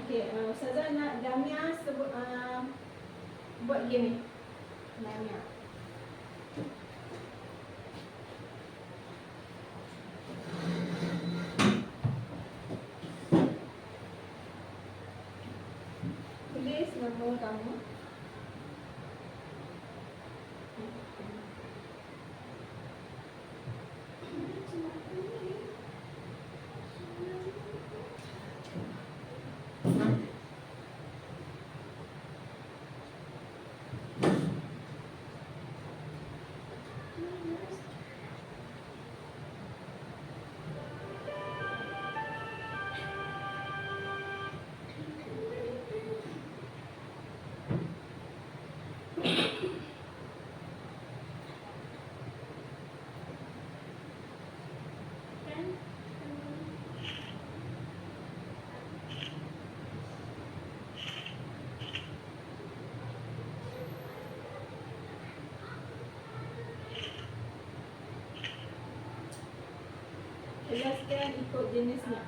Okey, Ustazah nak Damia sebut buat game ni. Damia. Tulis nama kamu. Jelaskan ikut jenisnya.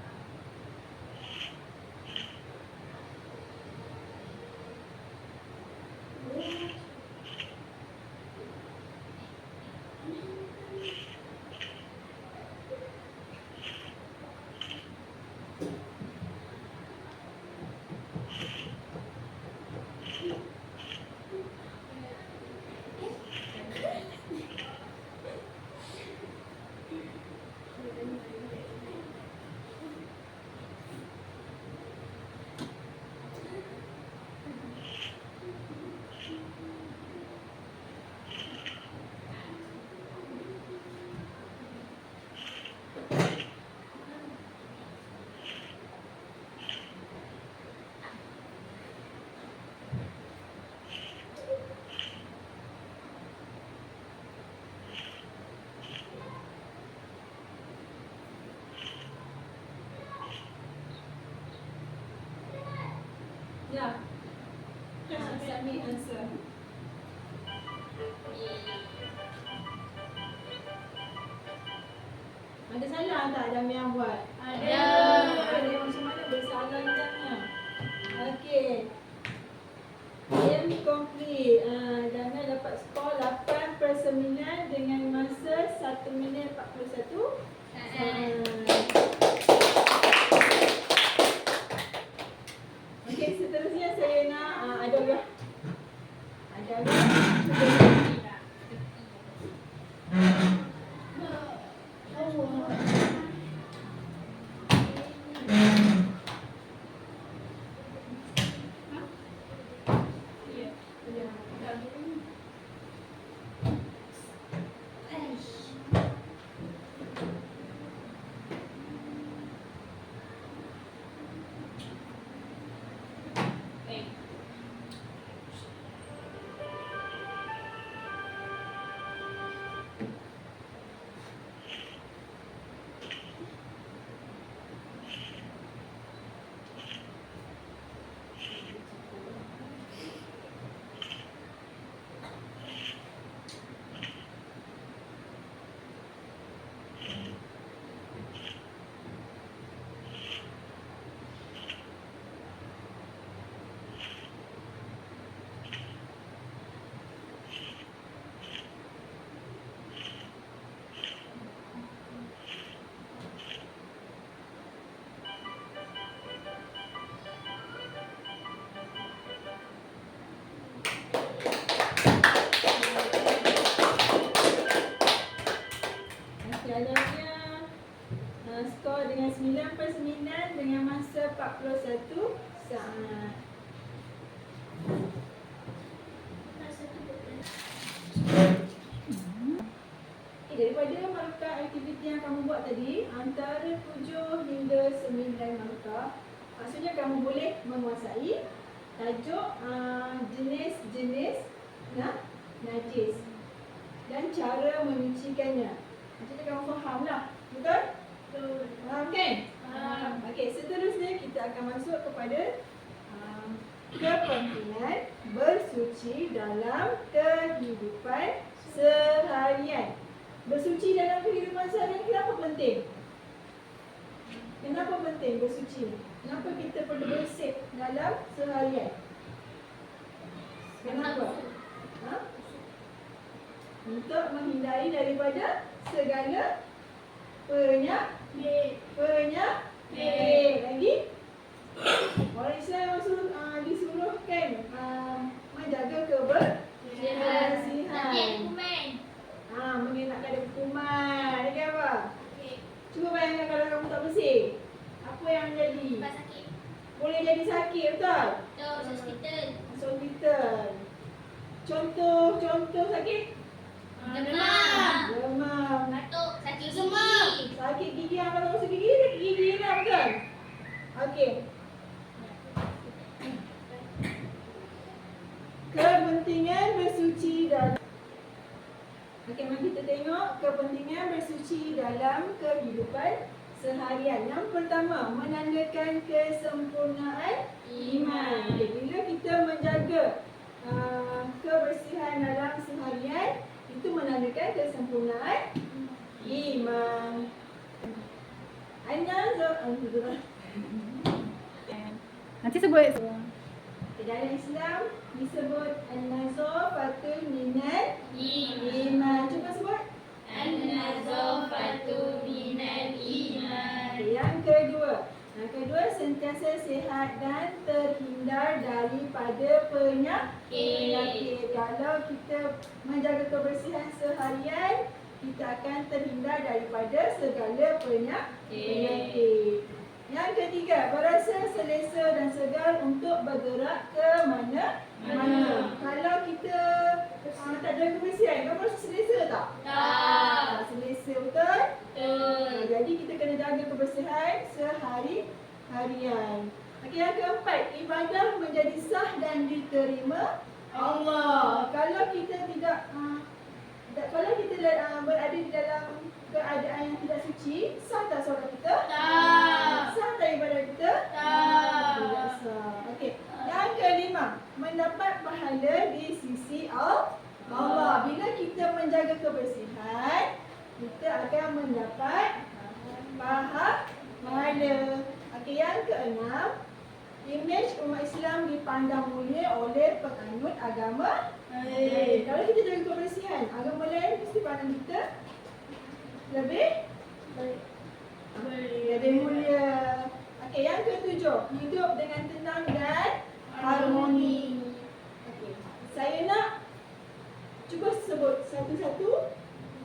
Ya. Submit answer. Ada salah tak Damia buat? Ada. Ada macam mana bersalah Damia? Okey. Game complete. Damia dapat skor 8/9 dengan masa 1 minit 41. Okey, seterusnya saya nak Adawiyah. Skor dengan 9/9 dengan masa 41 saat. Daripada markah aktiviti yang kamu buat tadi, antara 7 hingga 9 markah, maksudnya kamu boleh menguasai tajuk jenis-jenis najis dan cara menyucikannya. Maksudnya kamu faham lah, betul? Faham kan? Okey, seterusnya kita akan masuk kepada kepentingan bersuci dalam kehidupan seharian. Bersuci dalam kehidupan seharian kenapa penting? Kenapa penting bersuci? Kenapa kita perlu bersih dalam seharian? Kenapa? Ha? Untuk menghindari daripada segala penyakit. Lagi? Orang Islam disuruhkan menjaga kebersihan. Mengelakkan ada kuman. Lagi apa? Cuba bayangkan kalau kamu tak bersih, apa yang jadi? Boleh jadi sakit, betul? Masuk hospital. Contoh sakit? Demam. Sakit gigi, kalau masuk gigi, sakit gigi lah, betul? Okey. Kepentingan bersuci dalam. Okey, mari kita tengok kepentingan bersuci dalam kehidupan seharian. Yang pertama, menandakan kesempurnaan iman. Okey, bila kita menjaga kebersihan dalam seharian, itu menandakan kesempurnaan iman. Nanti sebut. Dalam Islam disebut an-nazafatul minal iman. Cuba sebut. Yang kedua, sentiasa sihat dan terhindar daripada penyakit. Kalau kita menjaga kebersihan seharian, kita akan terhindar daripada segala penyakit. Yang ketiga, berasa selesa dan segar untuk bergerak ke mana-mana. Kalau kita tak jaga kebersihan, kamu rasa selesa tak? Tak. Selesa, betul? Jadi kita kena jaga kebersihan sehari-harian. Okey, yang keempat, ibadah menjadi sah dan diterima Allah. Kalau kita berada di dalam keadaan yang tidak suci, sah tak solat kita? Tak. Sah tak ibadah kita? Tak. Tidak sah. Okey. Yang kelima, mendapat pahala di sisi Allah. Bila kita menjaga kebersihan, kita akan mendapat pahala. Okey, yang keenam, imej umat Islam dipandang mulia oleh penganut agama lain. Kalau kita jaga kebersihan, agama lain mesti pandang kita lebih mulia. Okey, yang ketujuh, hidup dengan tenang dan harmoni. Okey, saya nak cuba sebut satu-satu.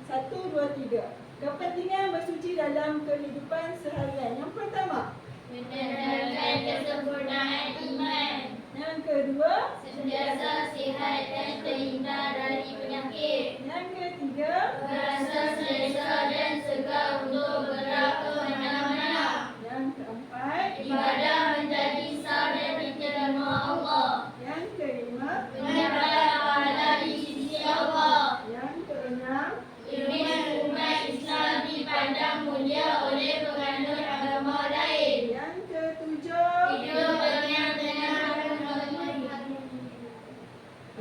1, 2, 3. Kepentingan bersuci dalam kehidupan seharian. Yang pertama, menandakan kesempurnaan iman. Yang kedua, sentiasa sihat dan terhindar dari penyakit. Yang ketiga, berasa selesa dan segar untuk bergerak ke mana-mana. Yang keempat, ibadah menjadi sah dan diterima Allah. Yang kelima, mendapat pahala di sisi Allah. Yang keenam, imej umat Islam dipandang mulia oleh penganut agama lain. Yang ketujuh, hidup dengan tenang dan harmoni.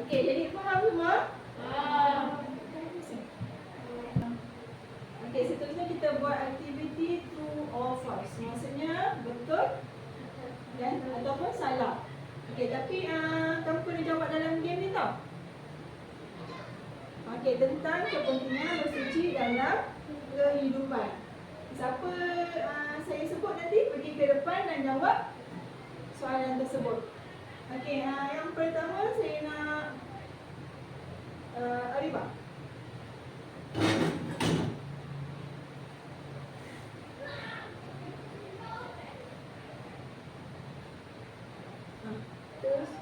Okey, jadi faham semua? Okey, seterusnya kita buat aktiviti true or false. Maksudnya betul dan ataupun salah. Okey, tapi kamu kena jawab dalam game ni tau. Okey, tentang kepentingan bersuci dalam kehidupan. Siapa saya sebut nanti pergi ke depan dan jawab soalan tersebut. Okey, yang pertama saya nak Arifah. Terus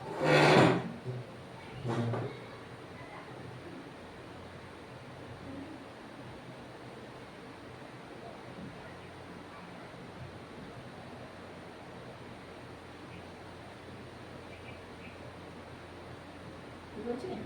baca ni.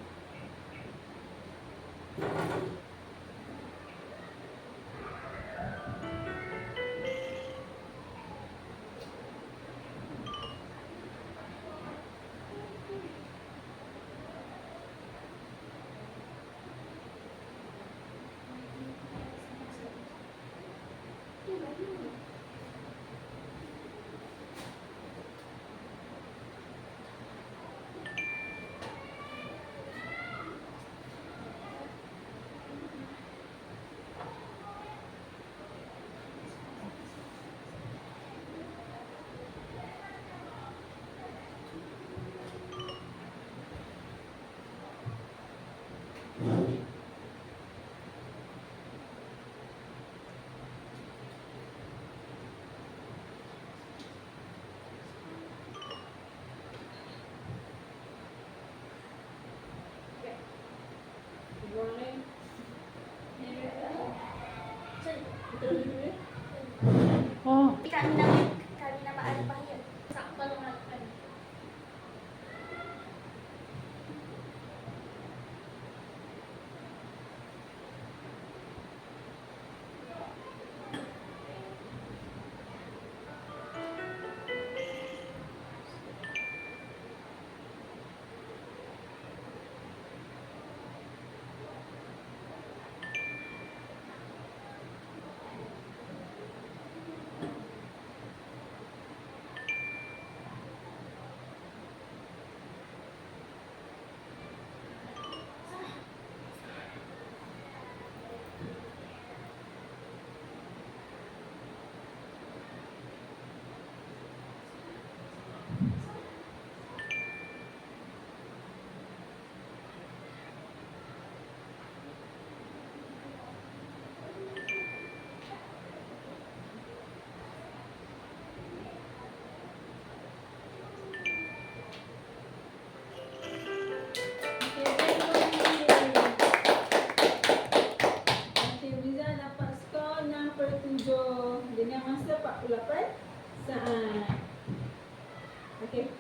Okey.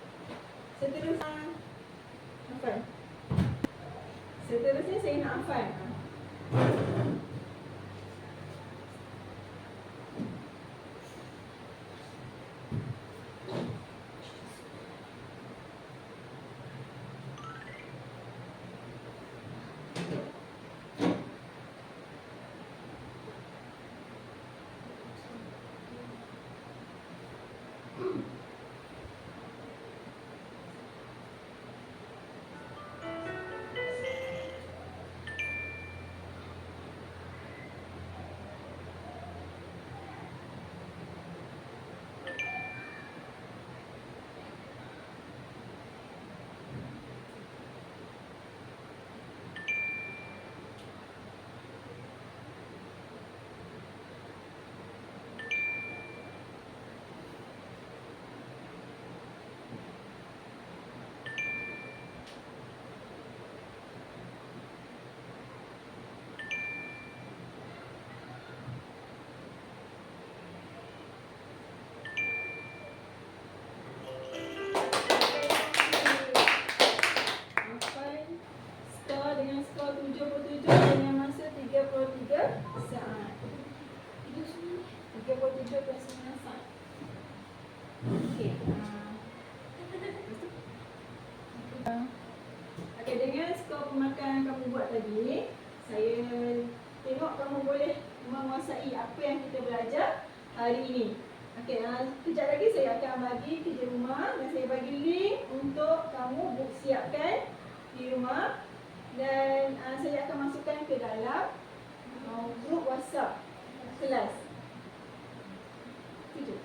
Seterusnya hafal. Seterusnya saya nak hafal. Dengan skor 77 dengan masa 33 saat. 33.9 saat. Okey. Okey, dengan skor pemakan kamu buat tadi, saya tengok kamu boleh menguasai apa yang kita belajar hari ini. Okey, kejap lagi saya akan bagi kerja rumah dan saya bagi link untuk kamu siapkan di rumah. Dan saya akan masukkan ke dalam grup WhatsApp kelas. Setuju?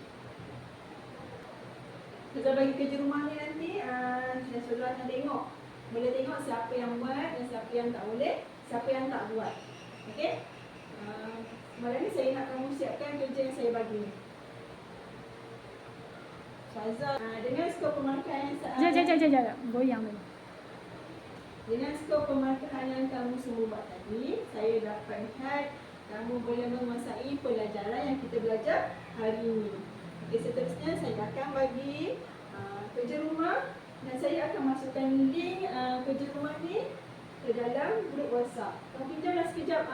Kita bagi kerja rumah ni nanti saya suruh akan tengok. Boleh tengok siapa yang buat dan siapa yang tak boleh, siapa yang tak buat. Okey? Malam ni saya nak kamu siapkan kerja yang saya bagi ni. Fazal, dengan skor pemarkahan Jap. Goyang dulu. dengan skor pemarkahan yang kamu semua buat tadi, saya dapat lihat kamu boleh menguasai pelajaran yang kita belajar hari ini. Okey, seterusnya saya akan bagi kerja rumah dan saya akan masukkan link kerja rumah ni ke dalam grup WhatsApp. Kamu pinjamlah sekejap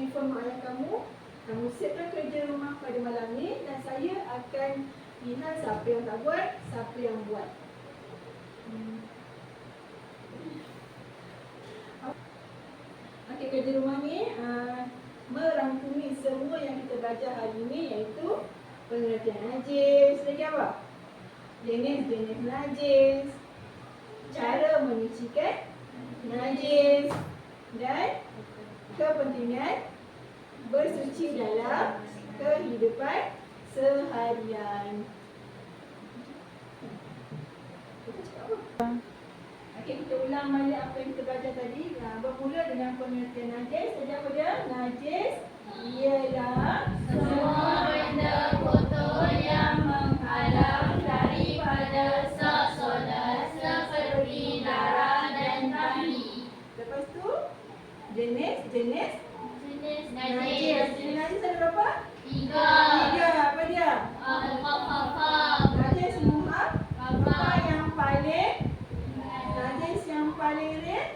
handphone mak ayah kamu. Kamu siapkan kerja rumah pada malam ni dan saya akan lihat siapa yang tak buat, siapa yang buat. Okey, kerja rumah ni merangkumi semua yang kita belajar hari ini, iaitu pengertian najis, lagi apa? Jenis-jenis najis, cara menyucikan najis dan kepentingan bersuci dalam kehidupan seharian. Kita cakap apa? Okey, kita ulang balik apa yang kita belajar tadi. Bermula dengan pengertian najis. Sejak apa dia? Najis ialah Semua benda kotor yang menghalang daripada sak solat seperti darah dan tahi. Lepas tu jenis-jenis Jenis najis. Jenis najis ada berapa? 3. 3. Apa dia? Faham. Najis muhab. Yang paling ringan.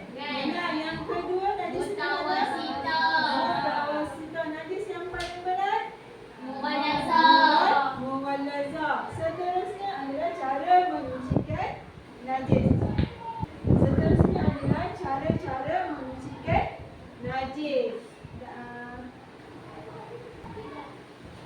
Yang kedua najis mutawasitah. Najis yang paling berat. Mughalazah. Seterusnya adalah cara menyucikan najis. Seterusnya adalah cara-cara menyucikan najis.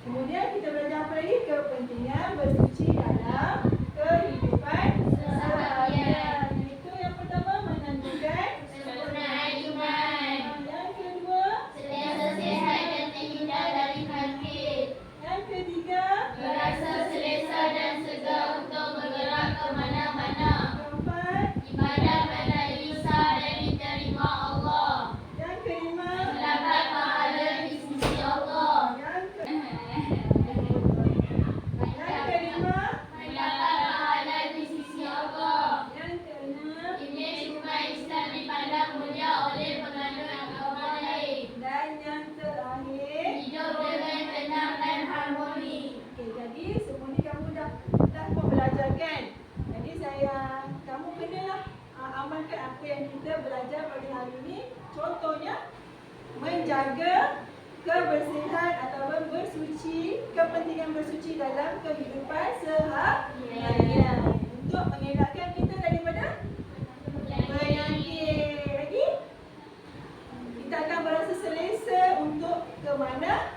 Kemudian kita belajar apa lagi? Kepentingan bersuci dalam kehidupan seharian. Itu yang pertama, menentukan Sempurnaan iman. Yang kedua, Sentiasa sihat dan terhindar dari penyakit. yang ketiga, Merasa selesa dan segar untuk bergerak ke mana-mana. keempat, belajar pada hari ini. Contohnya, menjaga kebersihan atau bersuci, kepentingan bersuci dalam kehidupan sehari-hari untuk mengelakkan kita daripada penyakit. Lagi, kita akan berasa selesa untuk ke mana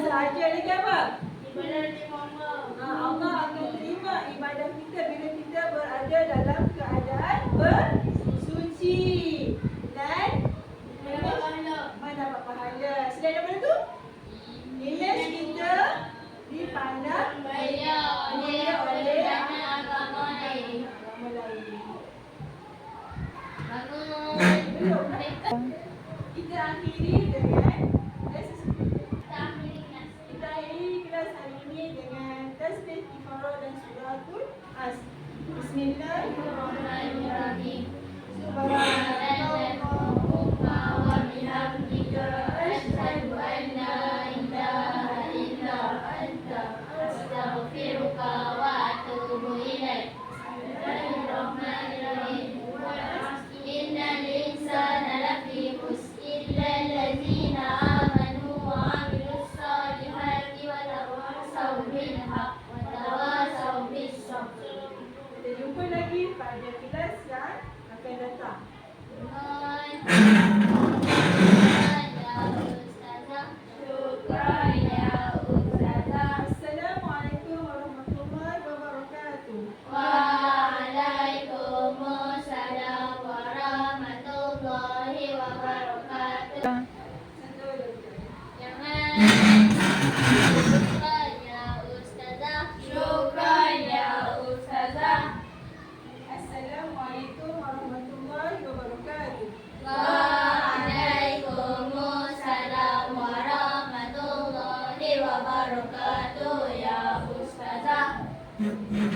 sahaja. Lagi apa? Allah akan terima ibadah kita bila kita berada dalam keadaan bersuci dan mendapat pahala. Selain daripada tu, imej kita dipandang mulia oleh agama lain. Belum. Kita akhiri dengan kita akhiri kelas hari ini dengan tasbih, istighfarah dan suratul as. Bismillahirrahmanirrahim. Subhanallahumma wa bihamdika asyhadu an la ilaha illa anta astaghfiruka wa atubu ilaik. Bismillahirrahmanirrahim. Innal insana lafi khusr illa allazina amanu wa 'amilus solihati wa tawasaw bil haqq wa tawasaw bis sabr. Kita jumpa lagi pada kelas yang akan datang. Syukran ya Ustazah. Assalamualaikum warahmatullahi wabarakatuh. Waalaikumsalam warahmatullahi wabarakatuh. Syukran ya Ustazah. Syukran ya Ustazah. Assalamualaikum warahmatullahi wabarakatuh. Waalaikumsalam warahmatullahi wabarakatuh ya Ustazah.